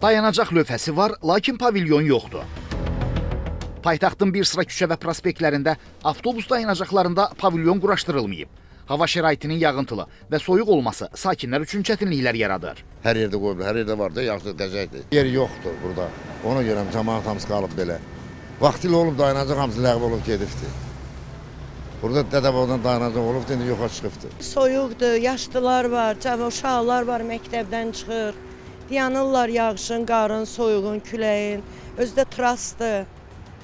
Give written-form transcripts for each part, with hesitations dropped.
Dayanacaq lövhəsi var, lakin pavilyon yoxdur. Paytaxtın bir sıra küçə və prospektlərində avtobus dayanacaqlarında pavilyon quraşdırılmayıb. Hava şəraitinin yağıntılı və soyuq olması sakinlər üçün çətinliklər yaradır. Hər yerdə qoyulur, hər yerdə var da, yaxşı, təşəkkür. Yer yoxdur burada. Ona görə cəmaət hamısı qalıb belə. Vaxtilə olub dayanacaq hamısı ləğv olub gedibdir. Burada Dədəboğdan dayanacaq olubdur, indi yoxa çıxıbdır. Soyuqdur, yaşlılar var, uşaqlar var, məktəbdən çıxır. Dayanırlar yağışın, qarın, soyuğun, küləyin. Özü də trasdır.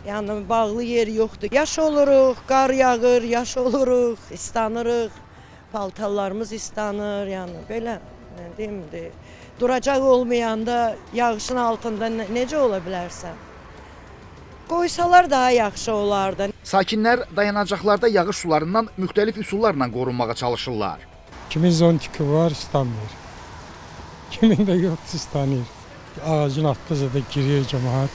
Yəni bağlı yer yoxdur. Yaş oluruq, qar yağır, yaş oluruq, islanırıq. Paltarlarımız islanır, yəni belə, deyimdir. Duracaq olmayanda yağışın altında necə ola bilərsən? Qoysalar daha yaxşı olardı. Sakinlər dayanacaqlarda yağış sularından müxtəlif üsullarla qorunmağa çalışırlar. Kimin zontiki var, islanmır. Kimin də yoxdur, islanır. Ağacın altında da giriyor cəmaət.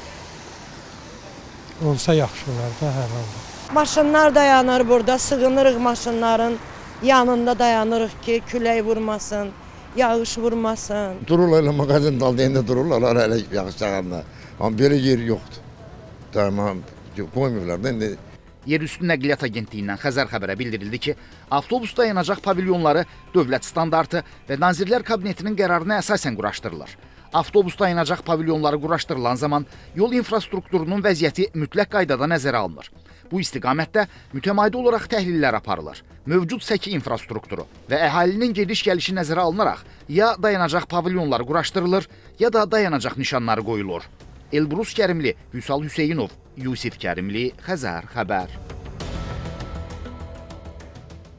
Olsa yaxşı olar da hər halda. Maşınlar dayanır burada, sığınırıq maşınların yanında dayanırıq ki, külək vurmasın, yağış vurmasın. Dururlar elə mağazin daldığında dururlar elə yağış yağanda. Amma belə yer yoxdur. Tamam, qoymurlar da indi. Yerüstü Nəqliyyat Agentliyindən Xəzər xəbərə bildirildi ki, avtobus dayanacaq pavilyonları dövlət standartı və Nazirlər Kabinetinin qərarına əsasən quraşdırılır. Avtobus dayanacaq pavilyonları quraşdırılan zaman yol infrastrukturunun vəziyyəti mütləq qaydada nəzərə alınır. Bu istiqamətdə mütəmadi olaraq təhlillər aparılır. Mövcud səki infrastrukturu və əhalinin gediş-gəlişi nəzərə alınaraq ya dayanacaq pavilyonları quraşdırılır, ya da dayanacaq nişanları qoyulur. Elbrus Kərimli, Vüsal Hüseynov, Yusif Kərimli, Xəzər xəbər.